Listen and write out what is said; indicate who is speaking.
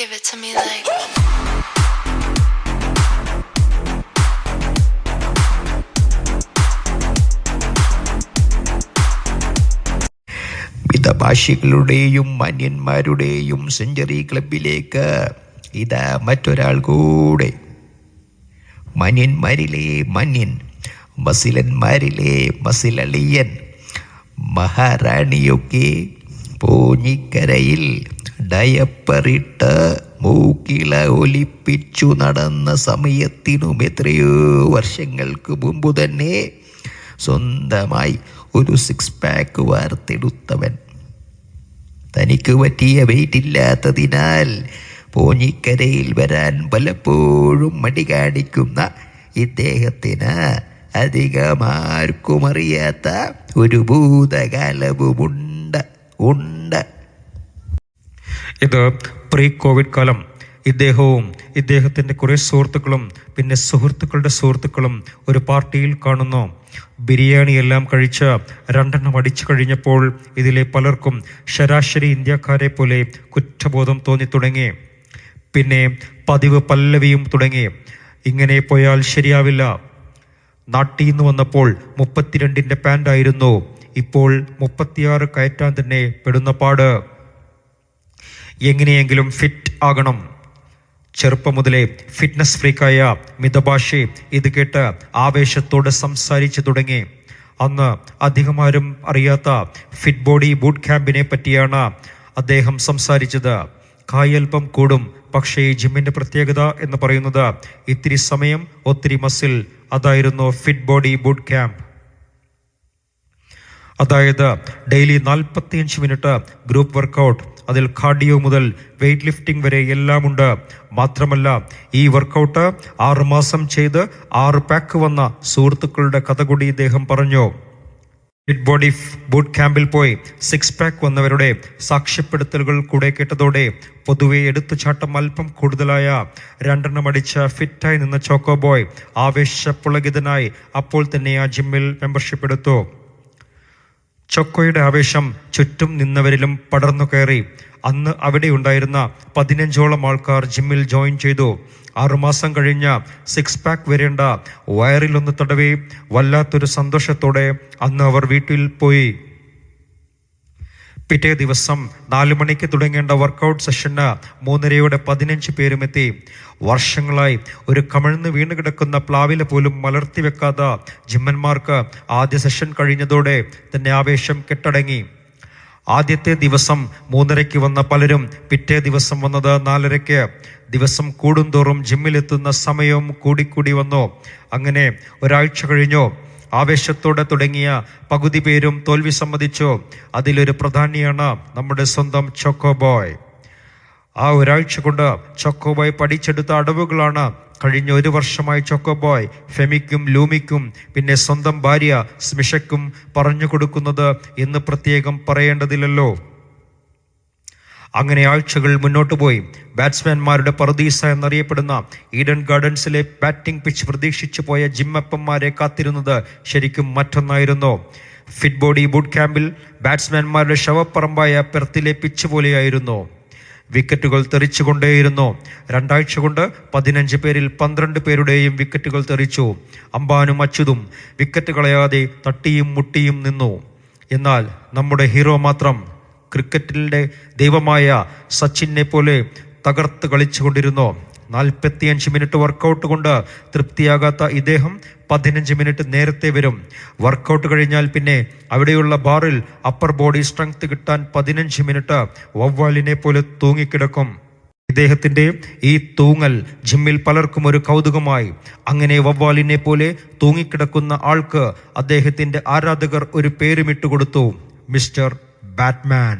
Speaker 1: Give it to me like.
Speaker 2: മിതഭാഷികളുടെയും മാന്യന്മാരുടെയും century ക്ലബിലേക്ക് ഇതാ മറ്റൊരാൾ കൂടെ. മാന്യന്മാരിലെ മാന്യൻ, മസിലന്മാരിലെ മസിലളിയൻ, മഹാറാണിയൊക്കെ പോഞ്ഞിക്കരയിൽ ഡയപ്പറിട്ട് മൂക്കിള ഒലിപ്പിച്ചു നടന്ന സമയത്തിനും എത്രയോ വർഷങ്ങൾക്ക് മുമ്പ് തന്നെ സ്വന്തമായി ഒരു 6 പാക്ക് വാർത്തെടുത്തവൻ. തനിക്ക് പറ്റിയ വെയിറ്റില്ലാത്തതിനാൽ പോഞ്ഞിക്കരയിൽ വരാൻ പലപ്പോഴും മടി കാണിക്കുന്ന ഇദ്ദേഹത്തിന് അധികമാർക്കും അറിയാത്ത ഒരു ഭൂതകാലവുമുണ്ട്.
Speaker 3: ഇത് പ്രീ കോവിഡ് കാലം. ഇദ്ദേഹവും ഇദ്ദേഹത്തിൻ്റെ കുറേ സുഹൃത്തുക്കളും പിന്നെ സുഹൃത്തുക്കളുടെ സുഹൃത്തുക്കളും ഒരു പാർട്ടിയിൽ കാണുന്നു. ബിരിയാണിയെല്ലാം കഴിച്ച് 2 അടിച്ചു കഴിഞ്ഞപ്പോൾ ഇതിലെ പലർക്കും ശരാശരി ഇന്ത്യക്കാരെ പോലെ കുറ്റബോധം തോന്നി തുടങ്ങി. പിന്നെ പതിവ് പല്ലവിയും തുടങ്ങി. ഇങ്ങനെ പോയാൽ ശരിയാവില്ല. നാട്ടിൽ നിന്ന് വന്നപ്പോൾ 32ൻ്റെ പാൻ്റായിരുന്നു, ഇപ്പോൾ 36 കയറ്റാൻ തന്നെ പെടുന്ന പാട്. എങ്ങനെയെങ്കിലും ഫിറ്റ് ആകണം. ചെറുപ്പം മുതലേ ഫിറ്റ്നസ് ഫ്രീക്കായ മിതഭാഷി ഇത് കേട്ട് ആവേശത്തോടെ സംസാരിച്ചു തുടങ്ങി. അന്ന് അധികമാരും അറിയാത്ത ഫിറ്റ് ബോഡി ബൂട്ട് ക്യാമ്പിനെ പറ്റിയാണ് അദ്ദേഹം സംസാരിച്ചത്. കായൽപ്പം കൂടും, പക്ഷേ ജിമ്മിൻ്റെ പ്രത്യേകത എന്ന് പറയുന്നത് ഇത്തിരി സമയം ഒത്തിരി മസിൽ. അതായിരുന്നു ഫിറ്റ് ബോഡി ബൂട്ട് ക്യാമ്പ്. അതായത് ഡെയിലി 45 മിനിറ്റ് ഗ്രൂപ്പ് വർക്കൗട്ട്, അതിൽ കാർഡിയോ മുതൽ വെയ്റ്റ് ലിഫ്റ്റിംഗ് വരെ എല്ലാം ഉണ്ട്. മാത്രമല്ല ഈ വർക്കൗട്ട് 6 മാസം ചെയ്ത് 6 പാക്ക് വന്ന സുഹൃത്തുക്കളുടെ കഥ കൂടി ഇദ്ദേഹം പറഞ്ഞു. ഫിറ്റ് ബോഡി ബൂട്ട് ക്യാമ്പിൽ പോയി 6 പാക്ക് വന്നവരുടെ സാക്ഷ്യപ്പെടുത്തലുകൾ കൂടെ കേട്ടതോടെ പൊതുവെ എടുത്തുചാട്ടം അല്പം കൂടുതലായ 2 അടിച്ച ഫിറ്റായി നിന്ന ചോക്കോ ബോയ് ആവേശപുളകിതനായി അപ്പോൾ തന്നെ ആ ജിമ്മിൽ മെമ്പർഷിപ്പ് എടുത്തു. ചൊക്കോയുടെ ആവേശം ചുറ്റും നിന്നവരിലും പടർന്നു കയറി. അന്ന് അവിടെ ഉണ്ടായിരുന്ന 15ഓളം ആൾക്കാർ ജിമ്മിൽ ജോയിൻ ചെയ്തു. 6 മാസം കഴിഞ്ഞ 6 പാക്ക് വരേണ്ട വയറിലൊന്ന് തടവി വല്ലാത്തൊരു സന്തോഷത്തോടെ അന്ന് അവർ വീട്ടിൽ പോയി. പിറ്റേ ദിവസം 4 മണിക്ക് തുടങ്ങേണ്ട വർക്കൗട്ട് സെഷന് 3:30 15 പേരും എത്തി. വർഷങ്ങളായി ഒരു കമിഴ്ന്ന് വീണ് കിടക്കുന്ന പ്ലാവില പോലും മലർത്തി വെക്കാത്ത ജിമ്മന്മാർക്ക് ആദ്യ സെഷൻ കഴിഞ്ഞതോടെ തന്നെ ആവേശം കെട്ടടങ്ങി. ആദ്യത്തെ ദിവസം 3:30 വന്ന പലരും പിറ്റേ ദിവസം വന്നത് 4:30. ദിവസം കൂടുന്തോറും ജിമ്മിലെത്തുന്ന സമയവും കൂടിക്കൂടി വന്നു. അങ്ങനെ ഒരാഴ്ച കഴിഞ്ഞു. ആവേശത്തോടെ തുടങ്ങിയ പകുതി പേരും തോൽവി സമ്മതിച്ചു. അതിലൊരു പ്രധാനിയാണ് നമ്മുടെ സ്വന്തം ചോക്കോ ബോയ്. ആ ഒരാഴ്ച കൊണ്ട് ചോക്കോ ബോയ് പഠിച്ചെടുത്ത അടവുകളാണ് കഴിഞ്ഞ 1 വർഷമായി ചോക്കോ ബോയ് ഫെമിക്കും ലൂമിക്കും പിന്നെ സ്വന്തം ഭാര്യ സ്മിഷയ്ക്കും പറഞ്ഞു കൊടുക്കുന്നത് എന്ന് പ്രത്യേകം പറയേണ്ടതില്ലല്ലോ. അങ്ങനെ ആഴ്ചകൾ മുന്നോട്ട് പോയി. ബാറ്റ്സ്മാൻമാരുടെ പറുദീസ എന്നറിയപ്പെടുന്ന ഈഡൻ ഗാർഡൻസിലെ ബാറ്റിംഗ് പിച്ച് പ്രതീക്ഷിച്ചു പോയ ജിമ്മപ്പന്മാരെ കാത്തിരുന്നത് ശരിക്കും മറ്റൊന്നായിരുന്നു. ഫിറ്റ് ബോഡി ബൂട്ട് ക്യാമ്പിൽ ബാറ്റ്സ്മാൻമാരുടെ ശവപ്പറമ്പായ പെർത്തിലെ പിച്ച് പോലെയായിരുന്നു. വിക്കറ്റുകൾ തെറിച്ചുകൊണ്ടേയിരുന്നു. 2 ആഴ്ച കൊണ്ട് 15 പേരിൽ 12 പേരുടെയും വിക്കറ്റുകൾ തെറിച്ചു. അംബാനും അച്യുതും വിക്കറ്റ് കളയാതെ തട്ടിയും മുട്ടിയും നിന്നു. എന്നാൽ നമ്മുടെ ഹീറോ മാത്രം ക്രിക്കറ്റിൻ്റെ ദൈവമായ സച്ചിനെ പോലെ തകർത്ത് കളിച്ചുകൊണ്ടിരുന്നു. 45 മിനിറ്റ് വർക്കൗട്ട് കൊണ്ട് തൃപ്തിയാകാത്ത ഇദ്ദേഹം 15 മിനിറ്റ് നേരത്തെ വരും. വർക്കൗട്ട് കഴിഞ്ഞാൽ പിന്നെ അവിടെയുള്ള ബാറിൽ അപ്പർ ബോഡി സ്ട്രെങ്ത് കിട്ടാൻ 15 മിനിറ്റ് വവ്വാലിനെ പോലെ തൂങ്ങിക്കിടക്കും. ഇദ്ദേഹത്തിൻ്റെ ഈ തൂങ്ങൽ ജിമ്മിൽ പലർക്കും ഒരു കൗതുകമായി. അങ്ങനെ വവ്വാലിനെ പോലെ തൂങ്ങിക്കിടക്കുന്ന ആൾക്ക് അദ്ദേഹത്തിൻ്റെ ആരാധകർ ഒരു പേരുമിട്ട് കൊടുത്തു, മിസ്റ്റർ ബാറ്റ്മാൻ.